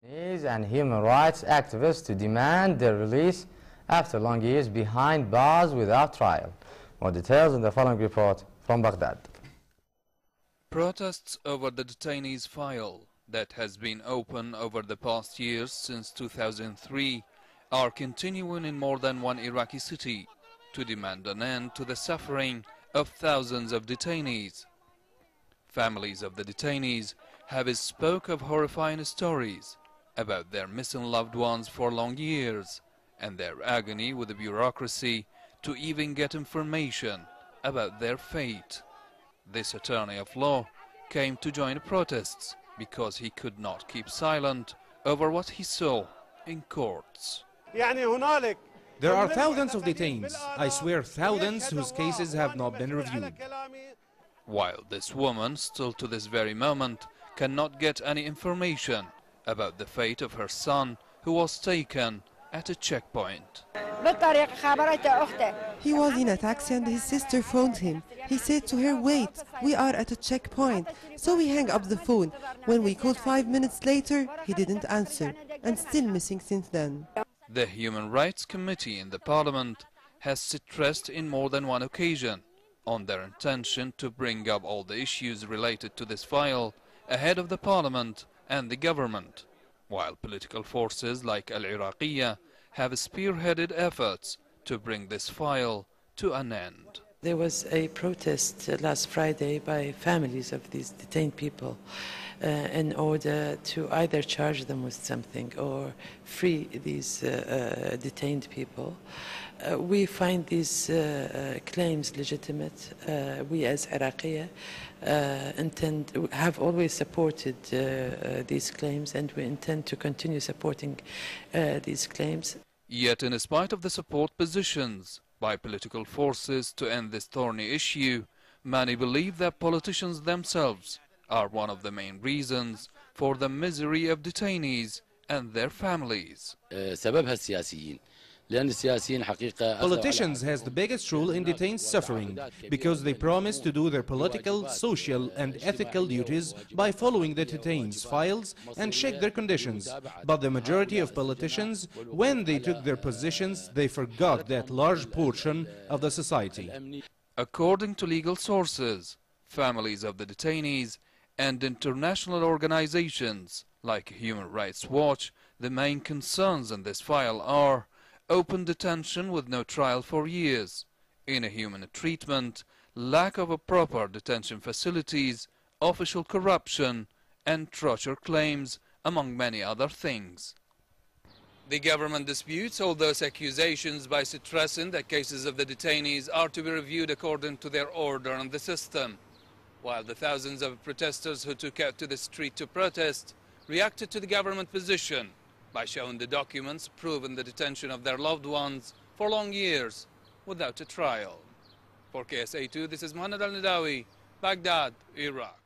And human rights activists to demand their release after long years behind bars without trial. More details in the following report from Baghdad. Protests over the detainees file that has been open over the past years since 2003 are continuing in more than one Iraqi city to demand an end to the suffering of thousands of detainees. Families of the detainees have spoke of horrifying stories about their missing loved ones for long years and their agony with the bureaucracy to even get information about their fate. This attorney of law came to join the protests because he could not keep silent over what he saw in courts. There are thousands of detainees, I swear thousands, whose cases have not been reviewed. While this woman, still to this very moment, cannot get any information about the fate of her son, who was taken at a checkpoint. He was in a taxi and his sister phoned him. He said to her, "Wait, we are at a checkpoint." So we hung up the phone. When we called 5 minutes later, he didn't answer, and still missing since then. The Human Rights Committee in the Parliament has stressed in more than one occasion on their intention to bring up all the issues related to this file ahead of the Parliament and the government, while political forces like Al-Iraqiyya have spearheaded efforts to bring this file to an end. There was a protest last Friday by families of these detained people in order to either charge them with something or free these detained people. We find these claims legitimate. We as Iraqiyya have always supported these claims, and we intend to continue supporting these claims. Yet in spite of the support positions by political forces to end this thorny issue, many believe that politicians themselves are one of the main reasons for the misery of detainees and their families. Politicians has the biggest role in detained suffering because they promise to do their political, social and ethical duties by following the detainees' files and check their conditions. But the majority of politicians, when they took their positions, they forgot that large portion of the society. According to legal sources, families of the detainees and international organizations like Human Rights Watch, the main concerns in this file are open detention with no trial for years, inhuman treatment, lack of proper detention facilities, official corruption, and torture claims, among many other things. The government disputes all those accusations by stressing that cases of the detainees are to be reviewed according to their order in the system, while the thousands of protesters who took out to the street to protest reacted to the government position by showing the documents proving the detention of their loved ones for long years without a trial. For KSA2, this is Muhanad al Nidawi, Baghdad, Iraq.